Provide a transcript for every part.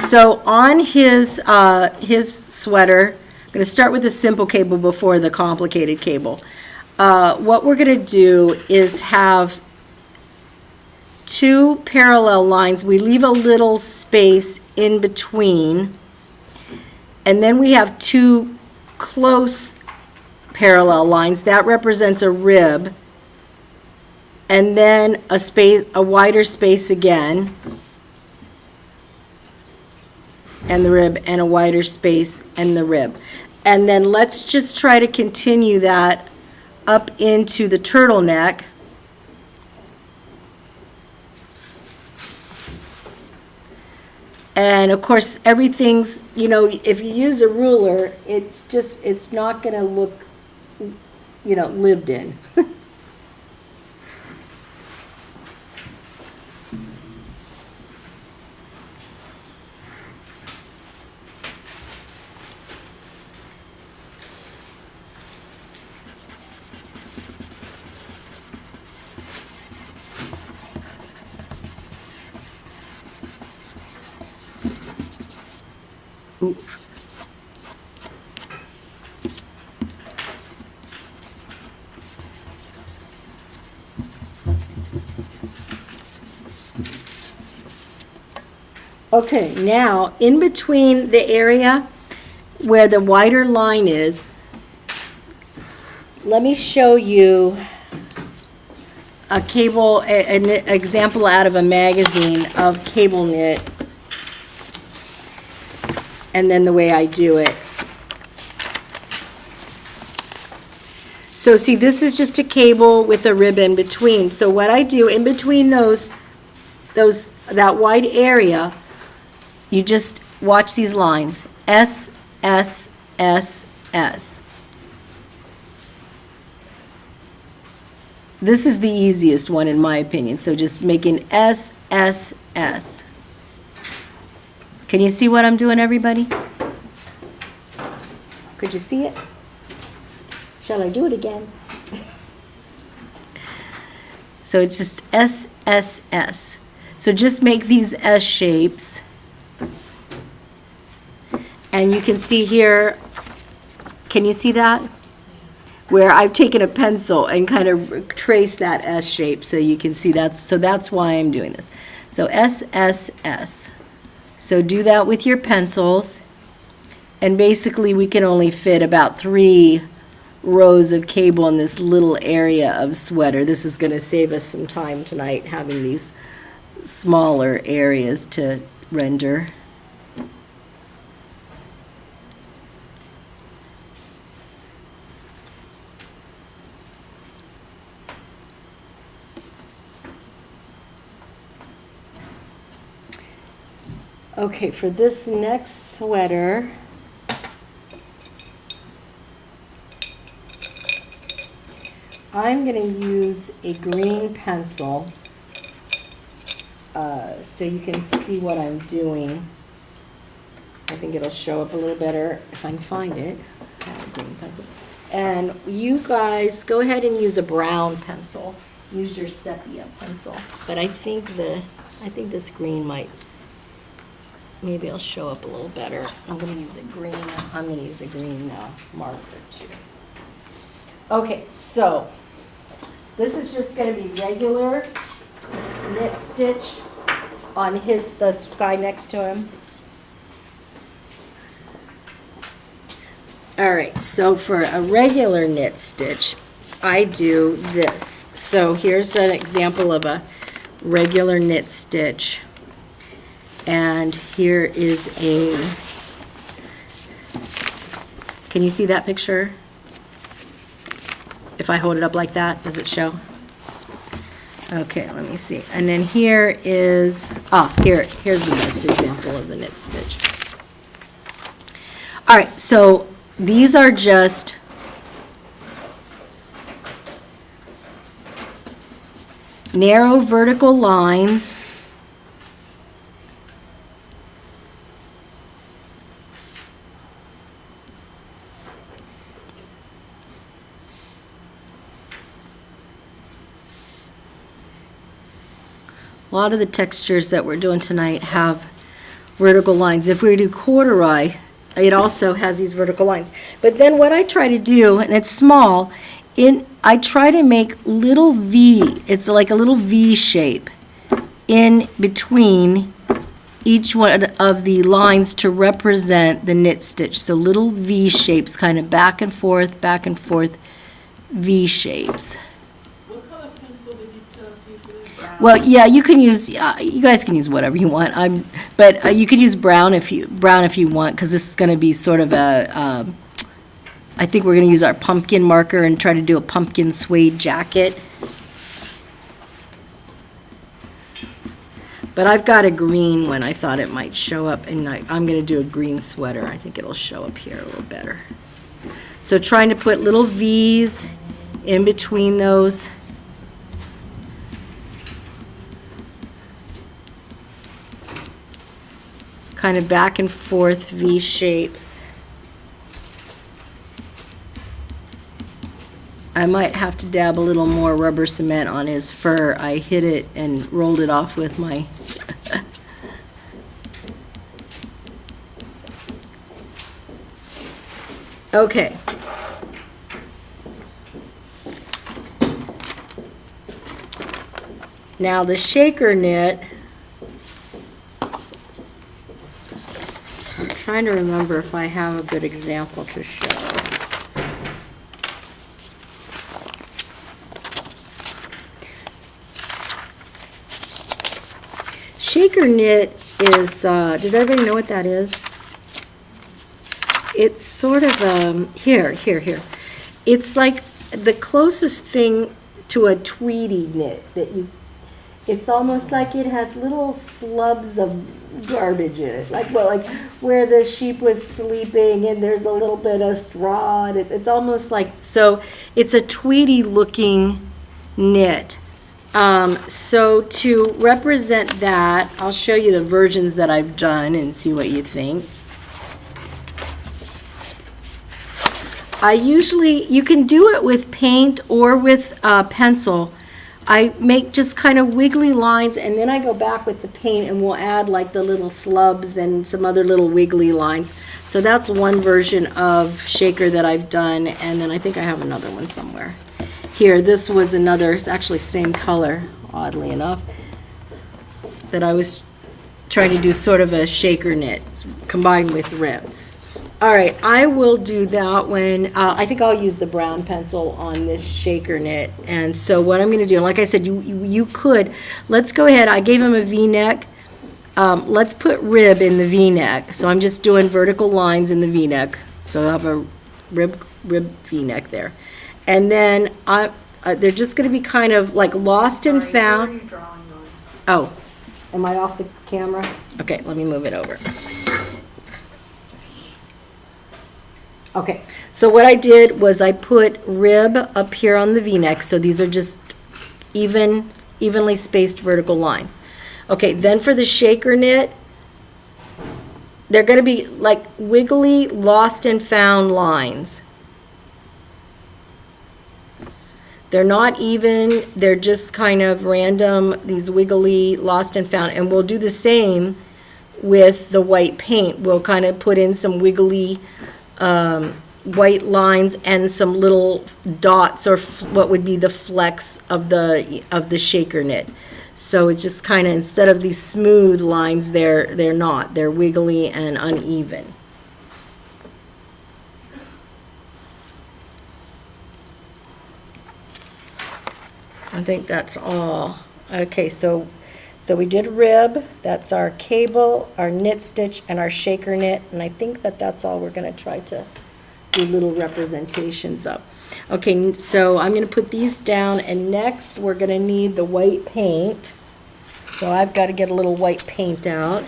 so on his sweater, I'm going to start with the simple cable before the complicated cable. What we're going to do is have two parallel lines. We leave a little space in between, and then we have two close parallel lines. That represents a rib, and then a wider space again, and the rib, and a wider space and the rib. And then let's just try to continue that up into the turtleneck. And of course, everything's, if you use a ruler, it's not going to look, lived in. Ooh. Okay, now in between the area where the wider line is, let me show you a cable, an example out of a magazine of cable knit, and then the way I do it. So see, this is just a cable with a rib in between. So what I do in between that wide area, you just watch these lines, S, S, S, S. This is the easiest one in my opinion, so just make an S, S, S. Can you see what I'm doing, everybody? Could you see it? Shall I do it again? So it's just S, S, S. So just make these S shapes. And you can see here, can you see that? Where I've taken a pencil and kind of traced that S shape so you can see that. So that's why I'm doing this. So S, S, S. So do that with your pencils. And basically we can only fit about 3 rows of cable in this little area of sweater. This is going to save us some time tonight having these smaller areas to render. Okay, for this next sweater, I'm going to use a green pencil so you can see what I'm doing. I think it'll show up a little better if I can find it. Green pencil. And you guys go ahead and use a brown pencil. Use your sepia pencil. But I think this green might. Maybe it'll show up a little better. I'm going to use a green. I'm going to use a green marker too. Okay, so this is just going to be regular knit stitch on the guy next to him. All right, so for a regular knit stitch, I do this. So here's an example of a regular knit stitch. And here is can you see that picture? If I hold it up like that, does it show? Okay, let me see. And then here is, here's the best example of the knit stitch. All right, so these are just narrow vertical lines . A lot of the textures that we're doing tonight have vertical lines. If we do corduroy, it also has these vertical lines. But then what I try to do, and it's small, I try to make little V, it's like a little V shape in between each one of the lines to represent the knit stitch. So little V shapes, kind of back and forth, V shapes. What color pencil did you tell us you used? Brown? Well, yeah, you can use, you guys can use whatever you want. But you could use brown if you want, because this is going to be sort of a, I think we're going to use our pumpkin marker and try to do a pumpkin suede jacket. But I've got a green one. I thought it might show up, and I'm going to do a green sweater. I think it'll show up here a little better. So trying to put little V's in between those. Kind of back and forth V shapes. I might have to dab a little more rubber cement on his fur. I hit it and rolled it off with my okay. Now the shaker knit, I'm trying to remember if I have a good example to show. Shaker knit is, does everybody know what that is? It's sort of, here. It's like the closest thing to a tweedy knit that it's almost like it has little slubs of garbage in it. Like where the sheep was sleeping and there's a little bit of straw. And it's almost like, so it's a tweedy looking knit. So to represent that, I'll show you the versions that I've done and see what you think. You can do it with paint or with pencil. I make just kind of wiggly lines, and then I go back with the paint and we'll add like the little slubs and some other little wiggly lines. So that's one version of shaker that I've done, and then I think I have another one somewhere. Here, this was another, it's actually same color, oddly enough, that I was trying to do sort of a shaker knit combined with rib. All right, I will do that when, I think I'll use the brown pencil on this shaker knit. And so what I'm going to do, like I said, you could, let's go ahead, I gave him a V-neck. Let's put rib in the V-neck. So I'm just doing vertical lines in the V-neck. So I'll have a rib V-neck there. And then they're just going to be kind of like lost and found. What are you drawing on? Oh, am I off the camera? Okay, let me move it over. Okay, so what I did was I put rib up here on the V-neck, so these are just evenly spaced vertical lines. Okay, then for the shaker knit, they're going to be like wiggly, lost and found lines. They're not even, they're just kind of random, these wiggly, lost and found. And we'll do the same with the white paint. We'll kind of put in some wiggly white lines and some little dots, or what would be the flecks of the shaker knit. So it's just kind of, instead of these smooth lines, they're not. They're wiggly and uneven. I think that's all. Okay, so we did rib, that's our cable, our knit stitch, and our shaker knit, and I think that's all we're going to try to do little representations of. Okay, so I'm going to put these down, and next we're going to need the white paint. So I've got to get a little white paint out.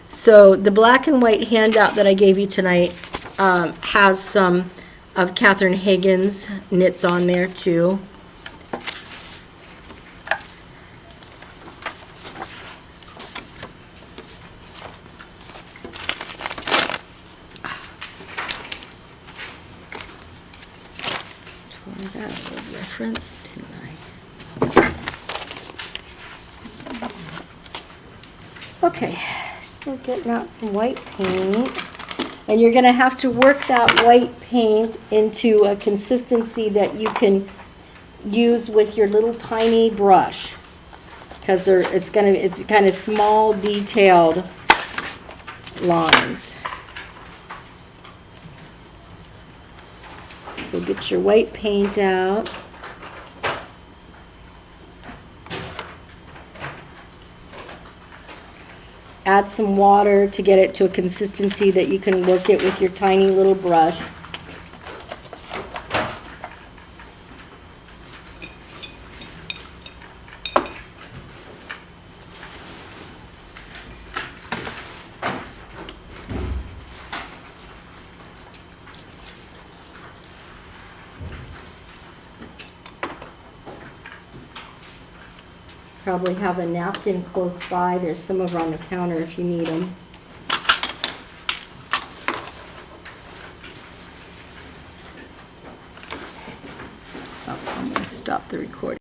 So the black and white handout that I gave you tonight has some of Catherine Hagen's knits on there too. that old reference, didn't I? Okay, so getting out some white paint. And you're going to have to work that white paint into a consistency that you can use with your little tiny brush. Because it's kind of small, detailed lines. So get your white paint out. Add some water to get it to a consistency that you can work it with your tiny little brush. Probably have a napkin close by. There's some over on the counter if you need them. Oh, I'm going to stop the recording.